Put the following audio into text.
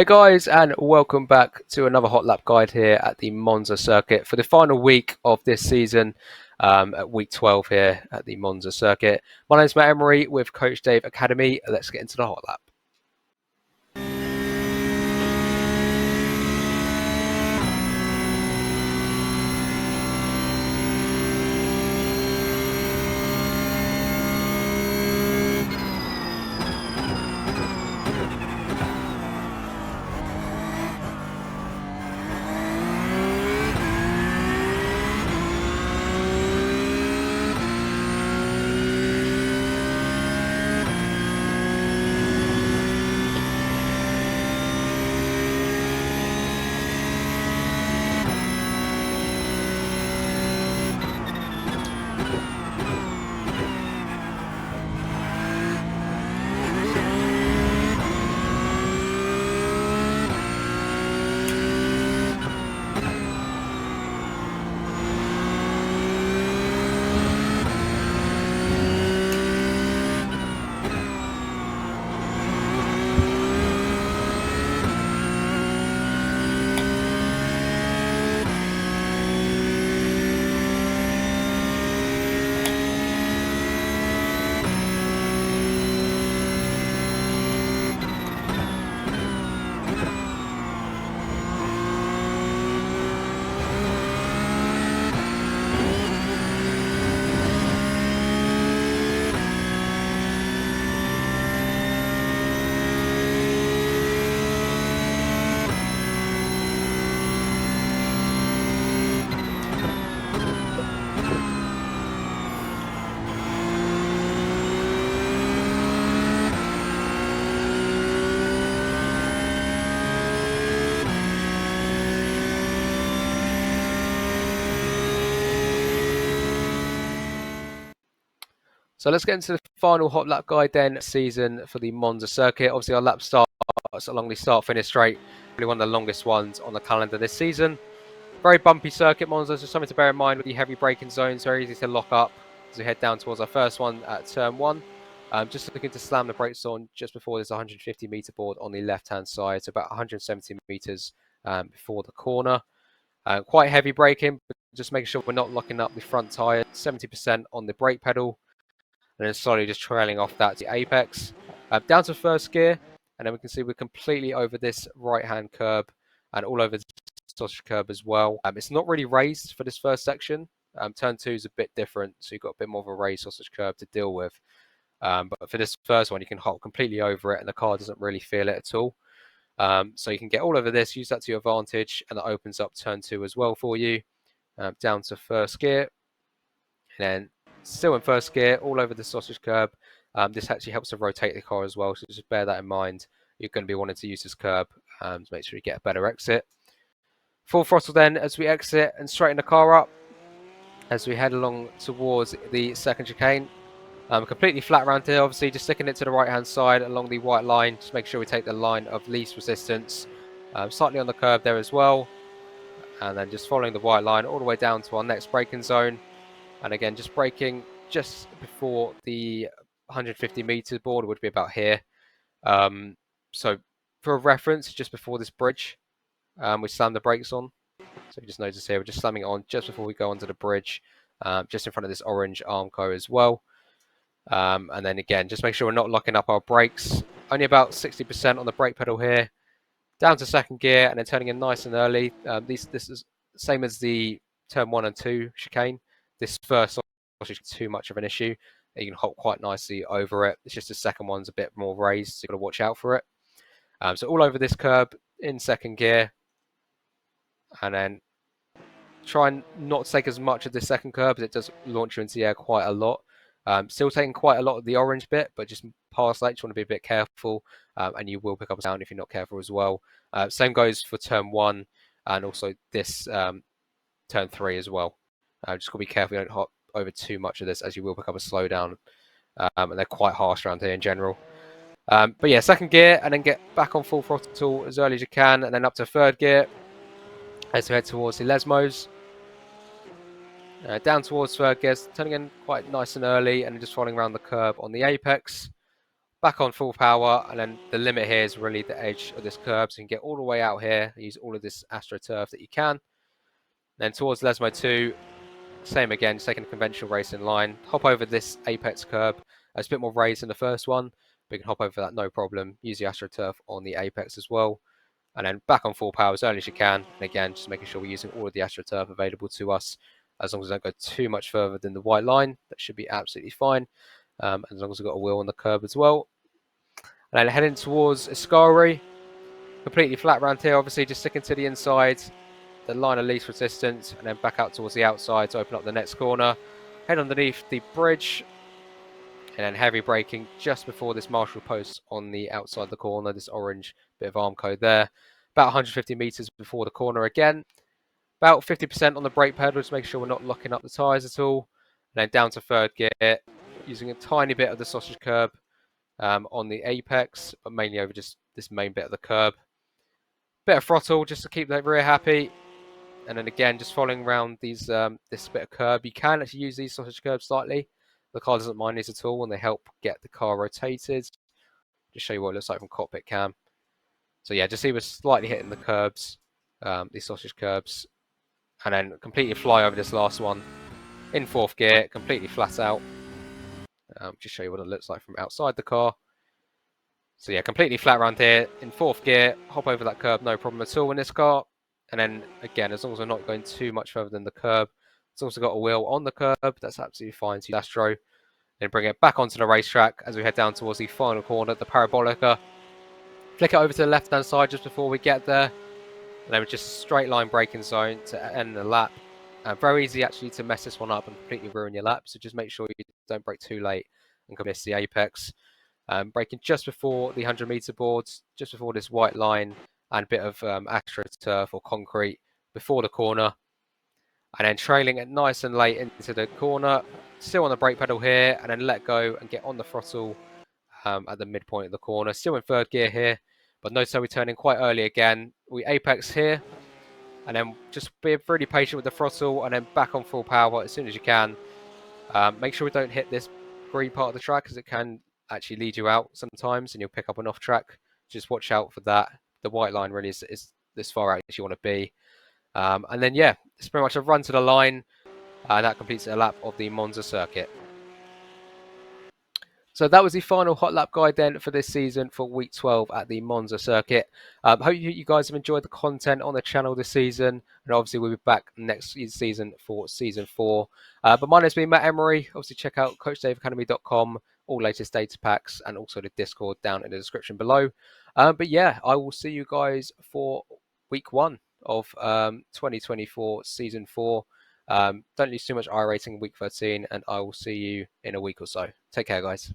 Hey guys, and welcome back to another hot lap guide here at the Monza circuit for the final week of this season, at week 12 here at the Monza circuit. My name's Matt Emery with Coach Dave Academy. Let's get into the hot lap. So let's get into the final hot lap guide then season for the Monza circuit. Obviously our lap starts along the start-finish straight, probably one of the longest ones on the calendar this season. Very bumpy circuit, Monza, so something to bear in mind with the heavy braking zones, very easy to lock up as we head down towards our first one at turn 1. Just looking to slam the brakes on just before there's a 150 meter board on the left-hand side, so about 170 meters before the corner. Quite heavy braking, but just making sure we're not locking up the front tyre, 70% on the brake pedal, and then slowly just trailing off that to the apex. Down to first gear, and then we can see we're completely over this right-hand curb and all over the sausage curb as well. It's not really raised for this first section. Turn 2 is a bit different, so you've got a bit more of a raised sausage curb to deal with. But for this first one, you can hop completely over it, and the car doesn't really feel it at all. So you can get all over this, use that to your advantage, and that opens up turn 2 as well for you. Down to first gear, and then still in first gear, all over the sausage curb. This actually helps to rotate the car as well, so just bear that in mind. You're going to be wanting to use this curb to make sure you get a better exit. Full throttle then as we exit and straighten the car up as we head along towards the second chicane. Completely flat around here, obviously just sticking it to the right hand side along the white line. Just make sure we take the line of least resistance, slightly on the curb there as well, and then just following the white line all the way down to our next braking zone. And again, just braking just before the 150 meter board, would be about here. So for a reference, just before this bridge, we slam the brakes on. So you just notice here, we're just slamming it on just before we go onto the bridge, just in front of this orange Armco as well. And then again, just make sure we're not locking up our brakes. Only about 60% on the brake pedal here. Down to second gear, and then turning in nice and early. This is same as the turn 1 and 2 chicane. This first is too much of an issue. You can hop quite nicely over it. It's just the second one's a bit more raised, so you've got to watch out for it. So all over this curb in second gear, and then try and not take as much of the second curb, as it does launch you into the air quite a lot. Still taking quite a lot of the orange bit, but just past that, you just want to be a bit careful, and you will pick up a sound if you're not careful as well. Same goes for turn 1 and also this turn 3 as well. Just got to be careful you don't hop over too much of this, as you will pick up a slowdown, and they're quite harsh around here in general. But yeah, second gear, and then get back on full throttle as early as you can, and then up to third gear as we head towards the Lesmos. Down towards third gear, turning in quite nice and early, and just following around the curb on the apex. back on full power, and then the limit here is really the edge of this curb, so you can get all the way out here and use all of this AstroTurf that you can. Then towards Lesmo 2, same again, just taking a conventional racing line, hop over this apex curb. It's a bit more raised than the first one, but you can hop over that no problem. Use the AstroTurf on the apex as well. And then back on full power as early as you can. And again, just making sure we're using all of the AstroTurf available to us. As long as I don't go too much further than the white line, that should be absolutely fine. As long as we've got a wheel on the curb as well. And then heading towards Escari, completely flat around here, obviously just sticking to the inside, the line of least resistance, and then back out towards the outside to open up the next corner. Head underneath the bridge, and then heavy braking just before this marshal post on the outside of the corner, this orange bit of arm code there. About 150 meters before the corner again. About 50% on the brake pedal, just make sure we're not locking up the tyres at all. And then down to third gear, using a tiny bit of the sausage curb on the apex, but mainly over just this main bit of the curb. Bit of throttle just to keep the rear happy. And then again, just following around these this bit of curb. You can actually use these sausage curbs slightly. The car doesn't mind these at all, and they help get the car rotated. Just show you what it looks like from cockpit cam. So yeah, just see we're slightly hitting the curbs, these sausage curbs, and then completely fly over this last one in fourth gear, completely flat out. Just show you what it looks like from outside the car. So yeah, completely flat around here in fourth gear, hop over that curb, no problem at all in this car. And then again, as long as we're not going too much further than the curb, it's also got a wheel on the curb, that's absolutely fine. So Astro, then bring it back onto the racetrack as we head down towards the final corner, the Parabolica. Flick it over to the left-hand side just before we get there. And then just straight line braking zone to end the lap. Very easy actually to mess this one up and completely ruin your lap. So just make sure you don't brake too late and can miss the apex. Braking just before the 100-meter boards, just before this white line, and a bit of AstroTurf or concrete before the corner. And then trailing it nice and late into the corner, still on the brake pedal here, and then let go and get on the throttle at the midpoint of the corner. Still in third gear here, but notice how we're turning quite early again. We apex here, and then just be really patient with the throttle, and then back on full power as soon as you can. Make sure we don't hit this green part of the track, because it can actually lead you out sometimes, and you'll pick up an off track. Just watch out for that. The white line really is this far out as you want to be. And then yeah, it's pretty much a run to the line. That completes a lap of the Monza circuit. So that was the final hot lap guide then for this season for week 12 at the Monza circuit. Hope you guys have enjoyed the content on the channel this season, and obviously we'll be back next season for season 4. But my name's been Matt Emery. Obviously check out coachdaveacademy.com, all latest data packs, and also the Discord down in the description below. But yeah, I will see you guys for week 1 of 2024 season 4. Don't lose too much iRacing week 13, and I will see you in a week or so. Take care, guys.